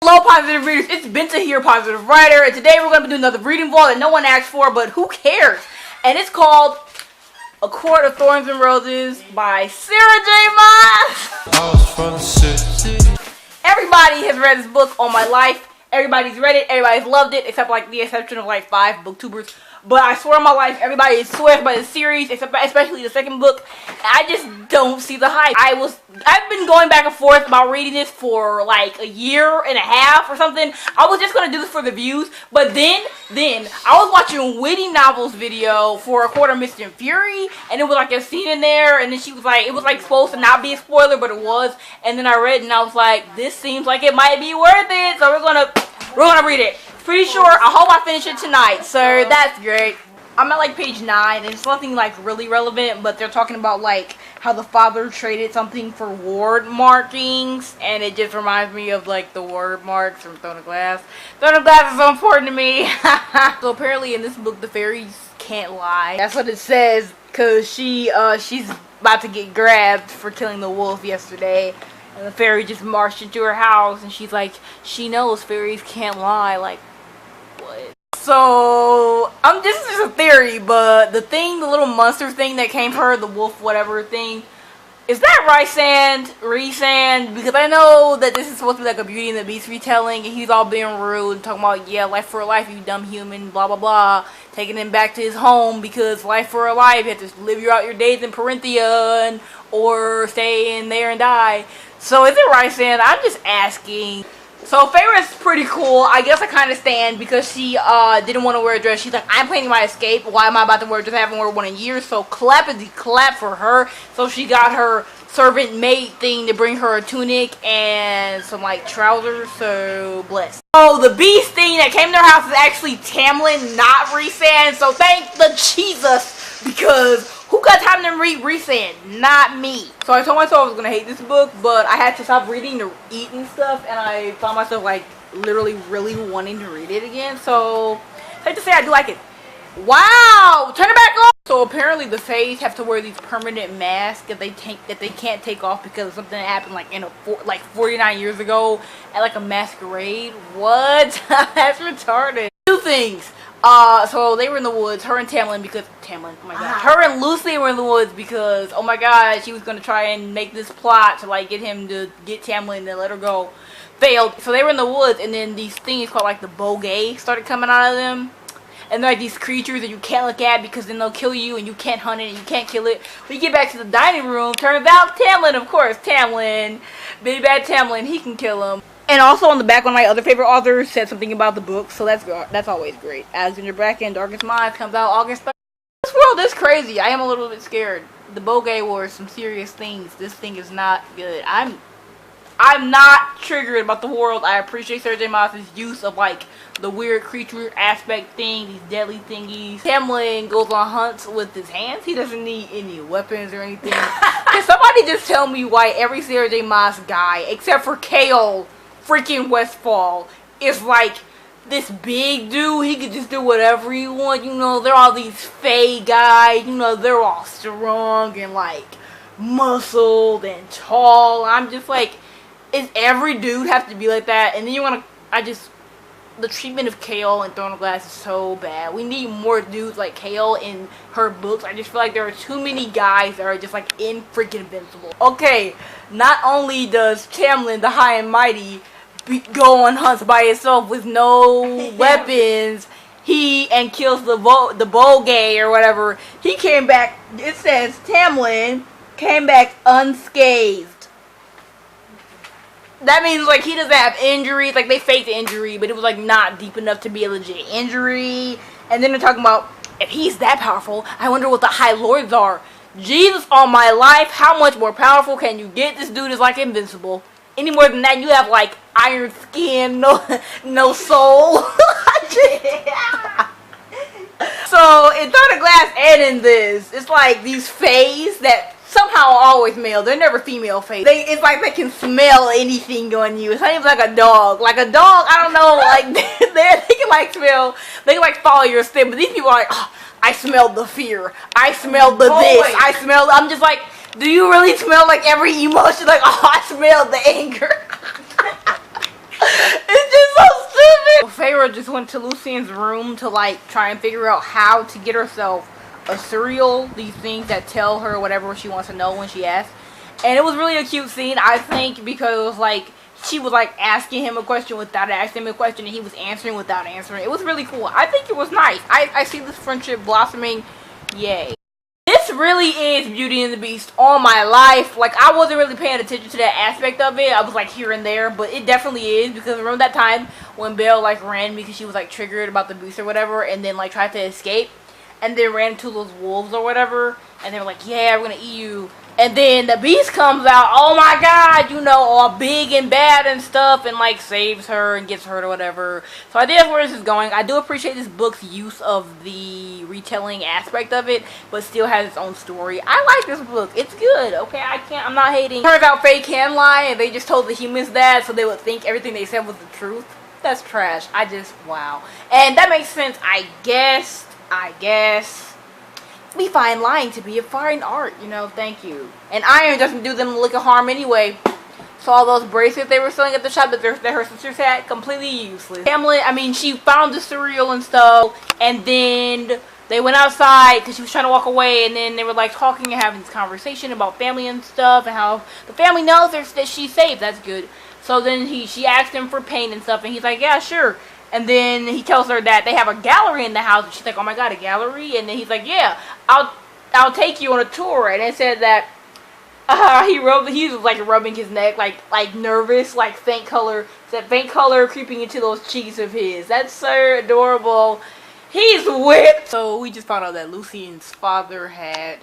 Hello positive readers, it's Benta here, positive writer, and today we're going to do another reading vlog that no one asked for, but who cares? And it's called A Court of Thorns and Roses by Sarah J. Maas. Everybody has read this book all my life. Everybody's read it, everybody's loved it, except like the exception of like 5 booktubers. But I swear on my life, everybody swears by the series, especially the second book. I just don't see the hype. I've been going back and forth about reading this for like a year and a half or something. I was just gonna do this for the views, but then I was watching Witty Novels video for A Court of Mist and Fury, and it was like a scene in there, and then she was like, it was like supposed to not be a spoiler, but it was. And then I read, and I was like, this seems like it might be worth it. So we're gonna read it. Pretty sure, I hope I finish it tonight, so that's great. I'm at like page 9, and it's nothing like really relevant, but they're talking about like how the father traded something for ward markings, and it just reminds me of like the word marks from Throne of Glass. Throne of Glass is so important to me. So apparently in this book, the fairies can't lie. That's what it says, cause she's about to get grabbed for killing the wolf yesterday. And the fairy just marched into her house, and she's like, she knows fairies can't lie. Like, what? So, this is just a theory, but the little monster thing that came for her, the wolf whatever thing, is that Rhysand? Because I know that this is supposed to be like a Beauty and the Beast retelling, and he's all being rude and talking about, yeah, life for a life, you dumb human, blah blah blah, taking him back to his home because life for a life, you have to live out your days in Parenthia or stay in there and die. So is it Rhysand? I'm just asking. So Feyre's pretty cool. I guess I kind of stand because she didn't want to wear a dress. She's like, I'm planning my escape. Why am I about to wear a dress? I haven't worn one in years. So clappity clap for her. So she got her servant maid thing to bring her a tunic and some like trousers. So blessed. So the beast thing that came to her house is actually Tamlin, not Rhysand. So thank the Jesus, because who got time to read Rhysand? Not me. So I told myself I was going to hate this book, but I had to stop reading to eat and stuff, and I found myself like literally really wanting to read it again. So I have to say I do like it. Wow! Turn it back on! So apparently the Fays have to wear these permanent masks that they can't take off because of something that happened like 49 years ago at like a masquerade. What? That's retarded. Two things. So they were in the woods, her and Tamlin, oh my god, her and Lucy were in the woods because, oh my god, she was going to try and make this plot to like get him to get Tamlin and let her go. Failed. So they were in the woods, and then these things called like the Bogey started coming out of them. And they're like these creatures that you can't look at because then they'll kill you and you can't hunt it and you can't kill it. When you get back to the dining room, turns out Tamlin, of course, Tamlin, big bad Tamlin, he can kill him. And also on the back, one of my other favorite authors said something about the book, so that's always great. Alexander Bracken, Darkest Minds comes out August 3rd. This world is crazy. I am a little bit scared. The Bogey were some serious things. This thing is not good. I'm not triggered about the world. I appreciate Sarah J. Maas's use of like the weird creature aspect thing, these deadly thingies. Tamlin goes on hunts with his hands. He doesn't need any weapons or anything. Can somebody just tell me why every Sarah J. Maas guy, except for Chaol freaking Westfall, is like this big dude? He could just do whatever he wants. You know, they're all these Fae guys. You know, they're all strong and like muscled and tall. I'm just like, is every dude have to be like that? And then the treatment of Chaol in Throne of Glass is so bad. We need more dudes like Chaol in her books. I just feel like there are too many guys that are just like freaking invincible. Okay, not only does Tamlin, the High and Mighty, go on hunts by himself with no weapons, and kills the Bogey or whatever. He came back, it says Tamlin came back unscathed. That means like he doesn't have injuries, like they faked the injury, but it was like not deep enough to be a legit injury. And then they're talking about, if he's that powerful, I wonder what the High Lords are. Jesus on my life, how much more powerful can you get? This dude is like invincible. Any more than that, you have like iron skin, no soul. So in Throne of Glass and in this, it's like these Fays that somehow are always male. They're never female Fays. It's like they can smell anything on you. It's not even like a dog. Like a dog, I don't know, like they can like smell, they can like follow your step. But these people are like, oh, I smelled the fear. I smelled the this. I smelled. I'm just like, do you really smell like every emotion? Like, oh, I smelled the anger. It's Feyre just went to Lucien's room to like try and figure out how to get herself a cereal, these things that tell her whatever she wants to know when she asks. And it was really a cute scene, I think, because it was like she was like asking him a question without asking him a question, and he was answering without answering. It was really cool. I think it was nice. I see this friendship blossoming. Yay. This really is Beauty and the Beast all my life. Like, I wasn't really paying attention to that aspect of it. I was like here and there, but it definitely is, because remember that time when Belle like ran because she was like triggered about the beast or whatever, and then like tried to escape, and then ran into those wolves or whatever, and they were like, yeah, we're gonna eat you. And then the beast comes out, oh my god, you know, all big and bad and stuff, and like saves her and gets hurt or whatever. So I think that's where this is going. I do appreciate this book's use of the retelling aspect of it, but still has its own story. I like this book. It's good, okay? I'm not hating. Turns out Faye can lie, and they just told the humans that so they would think everything they said was the truth. That's trash. Wow. And that makes sense, I guess. We find lying to be a fine art, you know, thank you. And iron doesn't do them a lick of harm anyway. So all those bracelets they were selling at the shop that her sisters had, completely useless. Hamlet, I mean, she found the cereal and stuff, and then they went outside because she was trying to walk away, and then they were like talking and having this conversation about family and stuff, and how the family knows that she's safe. That's good. So then she asked him for paint and stuff, and he's like, yeah, sure. And then he tells her that they have a gallery in the house. And she's like, oh my god, a gallery? And then he's like, yeah, I'll take you on a tour. And it said that he was like rubbing his neck, like nervous, like faint color. That faint color creeping into those cheeks of his. That's so adorable. He's whipped. So we just found out that Lucien's father had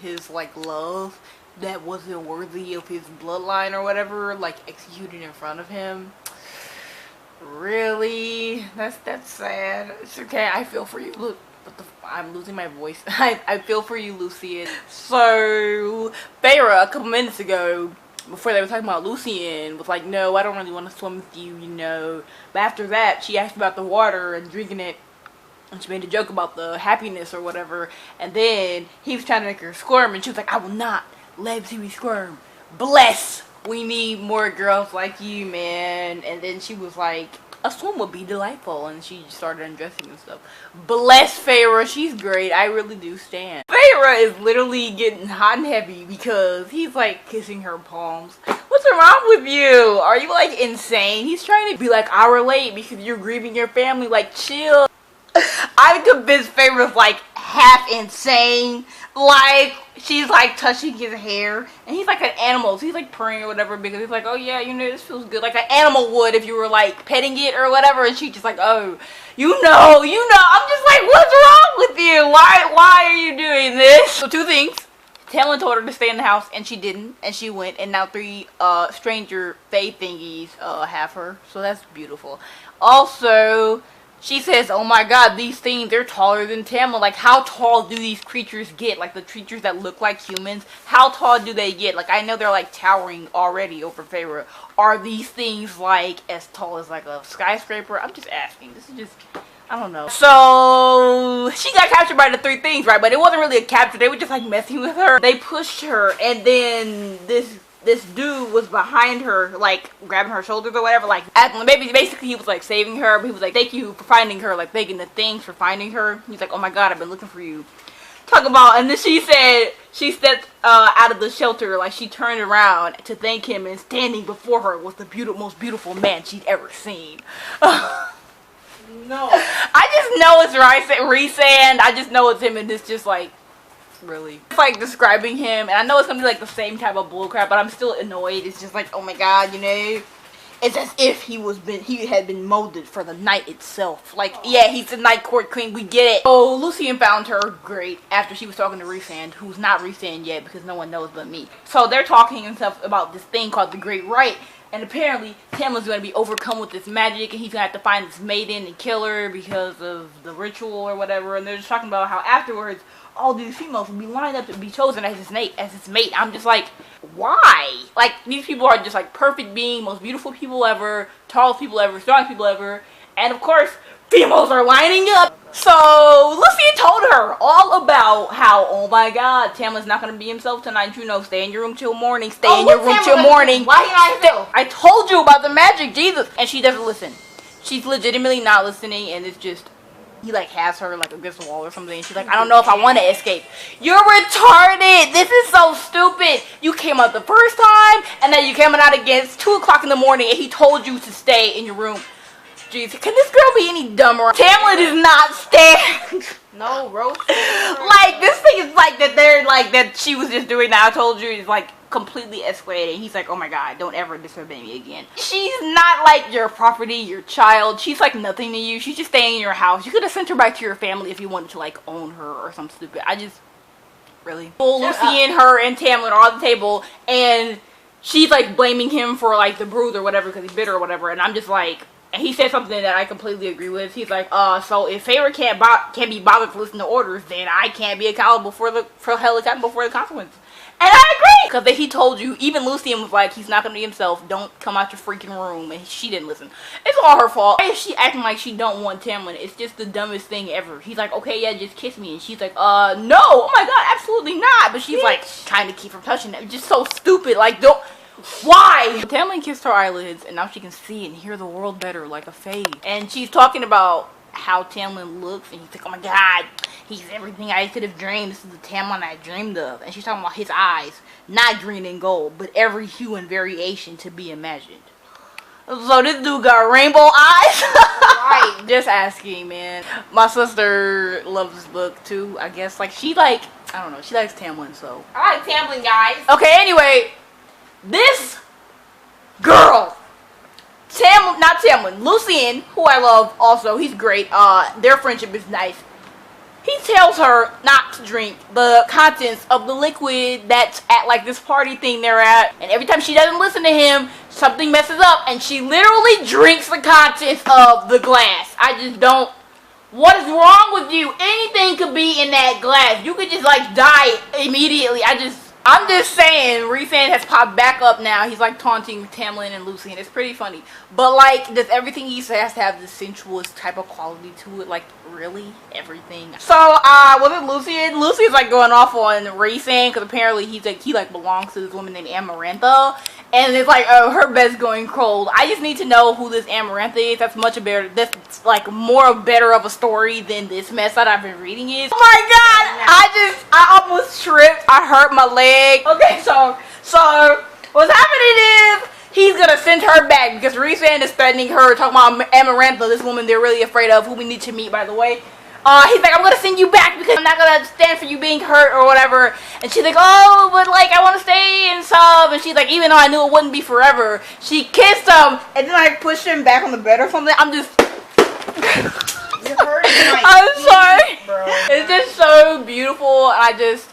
his like love that wasn't worthy of his bloodline or whatever, like executed in front of him. Really? That's sad. It's okay, I feel for you. Look, I'm losing my voice. I feel for you, Lucien. So Feyre, a couple minutes ago, before they were talking about Lucien, was like, no, I don't really want to swim with you, you know. But after that, she asked about the water and drinking it, and she made a joke about the happiness or whatever. And then he was trying to make her squirm, and she was like, I will not let me squirm. Bless. We need more girls like you, man. And then she was like, a swim would be delightful, and she started undressing and stuff. Bless Feyre, she's great. I really do stand. Feyre is literally getting hot and heavy because he's like kissing her palms. What's wrong with you? Are you like insane? He's trying to be like, I relate because you're grieving your family. Like, chill. I'm convinced Feyre's like half insane. Like, she's like touching his hair, and he's like an animal, so he's like purring or whatever because he's like, oh yeah, you know, this feels good, like an animal would if you were like petting it or whatever. And she's just like, oh, you know. I'm just like, what's wrong with you? Why are you doing this? So two things. Tamlin told her to stay in the house, and she didn't, and she went, and now three stranger fae thingies have her, so that's beautiful. Also, she says, oh my god, these things, they're taller than Tamlin. Like, how tall do these creatures get? Like, the creatures that look like humans, how tall do they get? Like, I know they're, like, towering already over Feyre. Are these things, like, as tall as, like, a skyscraper? I'm just asking. This is just, I don't know. So, she got captured by the three things, right? But it wasn't really a capture. They were just, like, messing with her. They pushed her, and then this dude was behind her, like, grabbing her shoulders or whatever, like, basically he was, like, saving her, but he was like, thank you for finding her, like, thanking the things for finding her. He's like, oh my god, I've been looking for you. Talk about, and then she said, she stepped out of the shelter, like, she turned around to thank him, and standing before her was the most beautiful man she'd ever seen. No. I just know it's Rhysand, I just know it's him, and it's just, like, really. It's like describing him, and I know it's gonna be like the same type of bullcrap, but I'm still annoyed. It's just like, oh my god, you know, it's as if he had been molded for the night itself. Like, yeah, he's the night court queen, we get it. Oh, Lucien found her great after she was talking to Rhysand, who's not Rhysand yet because no one knows but me. So they're talking and stuff about this thing called the Great Rite, and apparently Tamlin's gonna be overcome with this magic, and he's gonna have to find this maiden and kill her because of the ritual or whatever. And they're just talking about how afterwards all these females will be lined up to be chosen as his mate. I'm just like, why? Like, these people are just like perfect beings, most beautiful people ever, tallest people ever, strongest people ever. And of course, females are lining up. So Lucy told her all about how, oh my god, Tamlin's not gonna be himself tonight. You know, stay in your room till morning. Stay in your room till morning. Why he not himself? I told you about the magic, Jesus. And she doesn't listen. She's legitimately not listening, and it's just, he like has her like against the wall or something. And she's like, I don't know if I want to escape. You're retarded. This is so stupid. You came out the first time, and then you came out again. It's 2 o'clock in the morning, and he told you to stay in your room. Jeez, can this girl be any dumber? Tamlin does not stand. No, Rose. Like, this thing is like that they're like that she was just doing that. I told you, it's like completely escalating. He's like, oh my god, don't ever disobey me again. She's not like your property, your child. She's like nothing to you. She's just staying in your house. You could have sent her back to your family if you wanted to like own her or something stupid. I just, really. Lucy and her and Tamlin are on the table, and she's like blaming him for like the bruise or whatever because he's bitter or whatever. And I'm just like, and he said something that I completely agree with. He's like, so if Feyre can't be bothered to listen to orders, then I can't be accountable for the consequences. And I agree! Because he told you, even Lucian was like, he's not going to be himself. Don't come out your freaking room. And she didn't listen. It's all her fault. Why is she acting like she don't want Tamlin? It's just the dumbest thing ever. He's like, okay, yeah, just kiss me. And she's like, no. Oh my god, absolutely not. But she's like, trying to keep from touching him. Just so stupid. Like, don't. Why? Tamlin kissed her eyelids, and now she can see and hear the world better like a fae. And she's talking about how Tamlin looks, and he's like, oh my god, he's everything I could have dreamed. This is the Tamlin I dreamed of. And she's talking about his eyes, not green and gold, but every hue and variation to be imagined. So this dude got rainbow eyes? Right. Just asking, man. My sister loves this book too, I guess. Like, she like, I don't know, she likes Tamlin, so. I like Tamlin, guys. Okay, anyway, this girl, not Tamlin, Lucian, who I love also, he's great. Their friendship is nice. He tells her not to drink the contents of the liquid that's at like this party thing they're at. And every time she doesn't listen to him, something messes up and she literally drinks the contents of the glass. I just don't. What is wrong with you? Anything could be in that glass. You could just like die immediately. I'm just saying, Rhysand has popped back up now. He's like taunting Tamlin and Lucy, and it's pretty funny. But like, does everything he says have the sensuous type of quality to it? Like, really? Everything? So, was it Lucian? Lucy's like going off on Rhysand, because apparently he belongs to this woman named Amarantha. And it's like, oh, her bed's going cold. I just need to know who this Amarantha is. That's that's like better of a story than this mess that I've been reading is. Oh my god! I almost tripped. I hurt my leg. Okay, so what's happening is he's gonna send her back because Rhysand is threatening her, talking about Amarantha, this woman they're really afraid of, who we need to meet, by the way. He's like, I'm gonna send you back because I'm not gonna stand for you being hurt or whatever. And she's like, oh, but like I want to stay and stuff. And she's like, even though I knew it wouldn't be forever, she kissed him and then like pushed him back on the bed or something. I'm just. I'm sorry, bro. It's just so beautiful. I just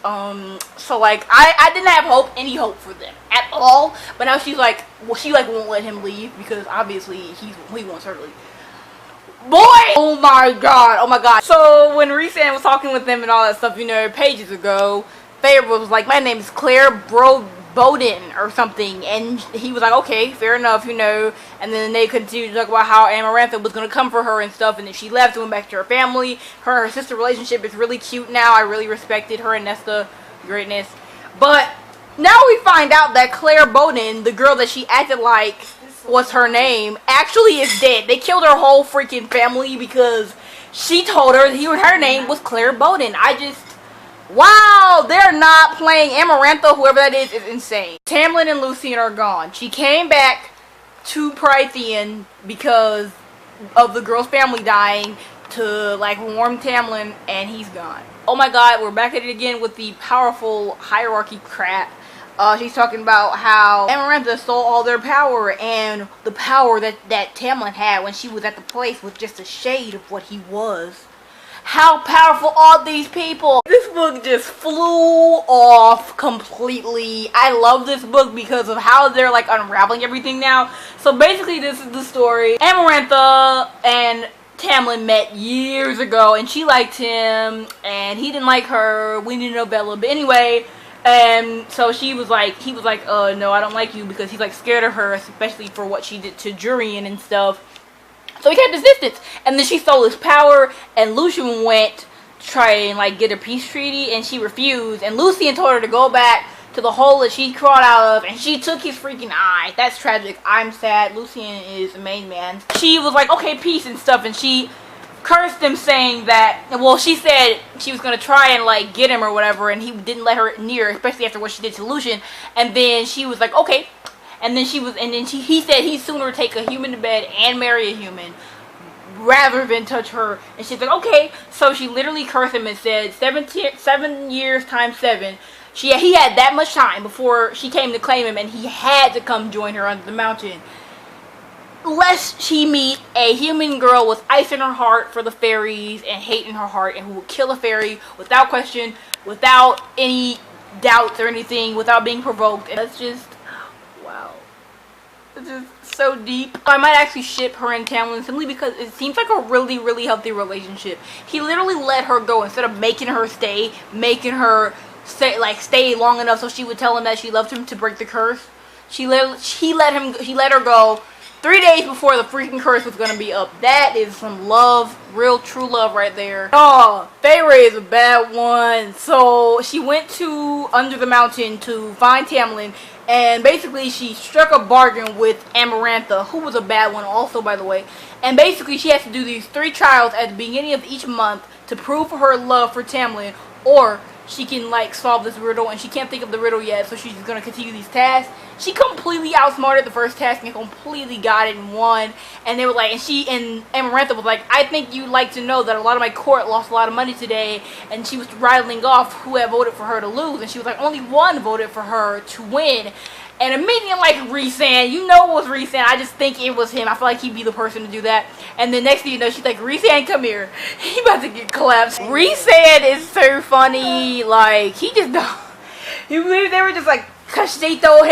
so like I didn't have any hope for them at all. But now she's like, well, she like won't let him leave because obviously he wants her to leave. Boy! Oh my god. So when Rhysand was talking with them and all that stuff, you know, pages ago, Feyre was like, my name is Claire Bowden or something, and he was like, okay, fair enough, you know. And then they continued to talk about how Amarantha was going to come for her and stuff, and then she left and went back to her family. Her and her sister relationship is really cute now. I really respected her and Nesta greatness. But now we find out that Claire Bowden, the girl that she acted like was her name, actually is dead. They killed her whole freaking family because she told her her name was Claire Bowden. Wow, they're not playing. Amarantha, whoever that is insane. Tamlin and Lucian are gone. She came back to Prythian because of the girl's family dying to like warm Tamlin, and he's gone. Oh my god, we're back at it again with the powerful hierarchy crap. She's talking about how Amarantha stole all their power, and the power that Tamlin had when she was at the place was just a shade of what he was. How powerful are these people? This book just flew off completely. I love this book because of how they're like unraveling everything now. So basically this is the story. Amarantha and Tamlin met years ago, and she liked him and he didn't like her. We didn't know Bella, but anyway. And so he was like, no, I don't like you, because he's like scared of her, especially for what she did to Jurian and stuff. So So he kept his distance. And then she stole his power, and Lucian went to try and like get a peace treaty, and she refused. And Lucian told her to go back to the hole that she crawled out of, and she took his freaking eye. That's tragic. I'm sad. Lucian is the main man. She was like, okay, peace and stuff, and she cursed him, saying that, well, she said she was gonna try and like get him or whatever, and he didn't let her near, especially after what she did to Lucian. And then she was like, okay. And then he said he'd sooner take a human to bed and marry a human rather than touch her. And she's like, okay. So she literally cursed him and said 7 years times 7. He had that much time before she came to claim him, and he had to come join her under the mountain, lest she meet a human girl with ice in her heart for the fairies and hate in her heart, and who will kill a fairy without question, without any doubts or anything, without being provoked. And that's just, wow. It's just so deep. I might actually ship her and Tamlin simply because it seems like a really, really healthy relationship. He literally let her go instead of making her stay, making her stay long enough so she would tell him that she loved him to break the curse. He let her go 3 days before the freaking curse was gonna be up. That is some love, real true love right there. Oh, Feyre is a bad one. So she went to under the mountain to find Tamlin, and basically she struck a bargain with Amarantha, who was a bad one also, by the way. And basically she has to do these 3 trials at the beginning of each month to prove her love for Tamlin, or she can like solve this riddle, and she can't think of the riddle yet, so she's gonna continue these tasks. She completely outsmarted the first task and completely got it and won. And they were like, and Amarantha was like, I think you'd like to know that a lot of my court lost a lot of money today. And she was rattling off who had voted for her to lose, and she was like, only one voted for her to win. And immediately I'm like, Rhysand, you know it was Rhysand. I just think it was him. I feel like he'd be the person to do that. And then next thing you know, she's like, Rhysand, come here. He about to get collapsed. Rhysand is so funny. Like, he just don't. They were just like, cause they told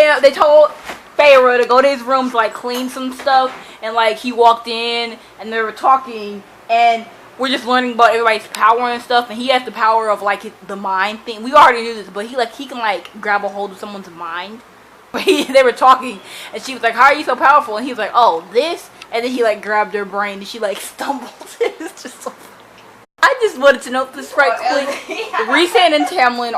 Feyre to go to his room to like clean some stuff. And like, he walked in and they were talking, and we're just learning about everybody's power and stuff. And he has the power of like the mind thing. We already knew this, but he can like grab a hold of someone's mind. They were talking, and she was like, how are you so powerful? And he was like, oh, this. And then he like grabbed her brain, and she like stumbled. It's just so funny. I just wanted to note this right quick. Rhysand and Tamlin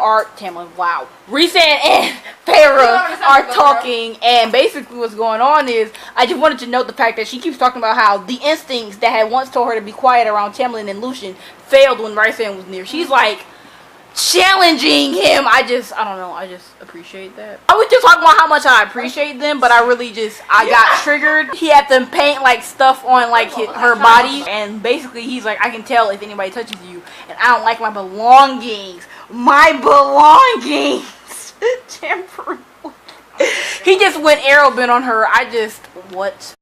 wow. Rhysand and Feyre are talking, and basically what's going on is, I just wanted to note the fact that she keeps talking about how the instincts that had once told her to be quiet around Tamlin and Lucian failed when Rhysand was near. She's like challenging him. I don't know, I just appreciate that. I was just talking about how much I appreciate them, but I really I got triggered. He had them paint like stuff on like her body, and basically he's like, I can tell if anybody touches you, and I don't like my belongings. He just went arrowbent on her. What?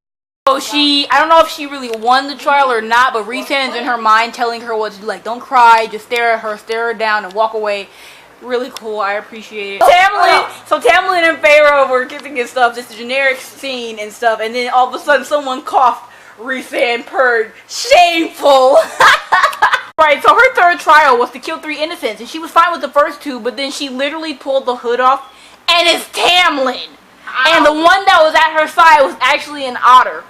So I don't know if she really won the trial or not, but Rhysand's in her mind telling her what to do. Like, don't cry, just stare her down and walk away. Really cool, I appreciate it. Tamlin and Feyre were kissing and stuff, just a generic scene and stuff, and then all of a sudden someone coughed. Rhysand purred. Shameful! Right, so her 3rd trial was to kill 3 innocents, and she was fine with the first 2, but then she literally pulled the hood off, and it's Tamlin! And the one that was at her side was actually an otter.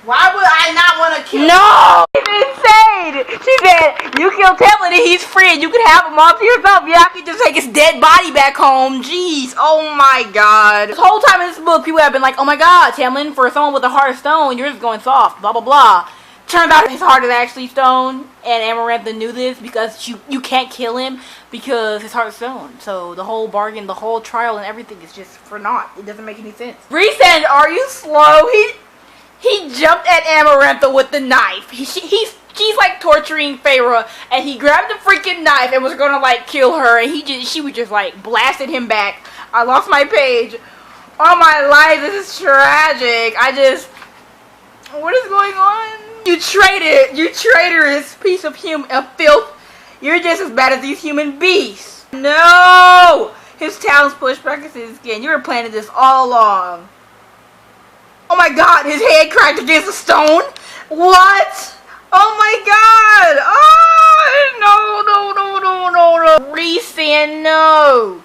Why would I not want to kill No! It's insane! She said, you kill Tamlin and he's free and you can have him all to yourself. Yeah, I can just take his dead body back home. Jeez, oh my god. This whole time in this book, people have been like, oh my god, Tamlin, for someone with a heart of stone, you're just going soft, blah blah blah. Turns out his heart is actually stone, and Amarantha knew this because you can't kill him because his heart is stone. So the whole bargain, the whole trial and everything is just for naught. It doesn't make any sense. Rhysand, are you slow? He jumped at Amarantha with the knife. She's like torturing Feyre, and he grabbed the freaking knife and was gonna like kill her, and she was just like blasted him back. I lost my page. Oh my life, this is tragic. What is going on? You traitorous piece of filth. You're just as bad as these human beasts. No! His talons pushed back into his skin. You were planning this all along. Oh my god, his head cracked against a stone? What? Oh my god! Oh, no. Rhysand, no.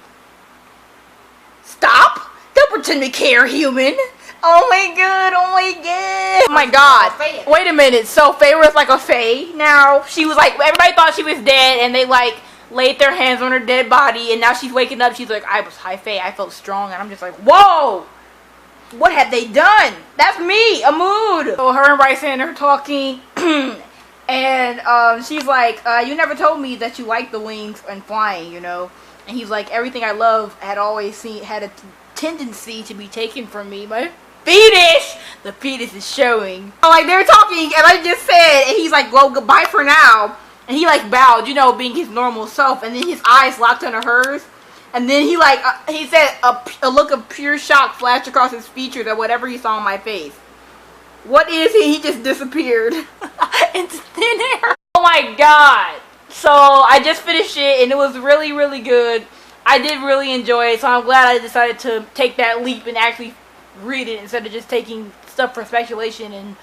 Stop! Don't pretend to care, human. Oh my god, oh my god. Oh my god. Wait a minute. So Faye was like a Faye now. She was like, everybody thought she was dead and they like laid their hands on her dead body and now she's waking up. She's like, I was high Faye. I felt strong. And I'm just like, whoa. What have they done? That's me. A mood. So her and Bryson are talking and she's like, you never told me that you liked the wings and flying, you know. And he's like, everything I love had a tendency to be taken from me. My fetus! The fetus is showing. Like, they were talking, and I just said, and he's like, well, goodbye for now. And he, like, bowed, you know, being his normal self. And then his eyes locked onto hers. And then he, like, he said a look of pure shock flashed across his features at whatever he saw on my face. What is he? He just disappeared into thin air. Oh, my God. So, I just finished it, and it was really, really good. I did really enjoy it, so I'm glad I decided to take that leap and actually read it instead of just taking stuff for speculation and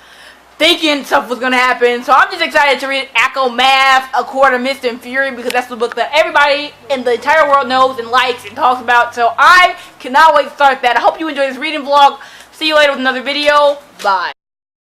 thinking stuff was going to happen. So I'm just excited to read Maas, ACOTAR, Mist and Fury, because that's the book that everybody in the entire world knows and likes and talks about. So I cannot wait to start that. I hope you enjoyed this reading vlog. See you later with another video. Bye.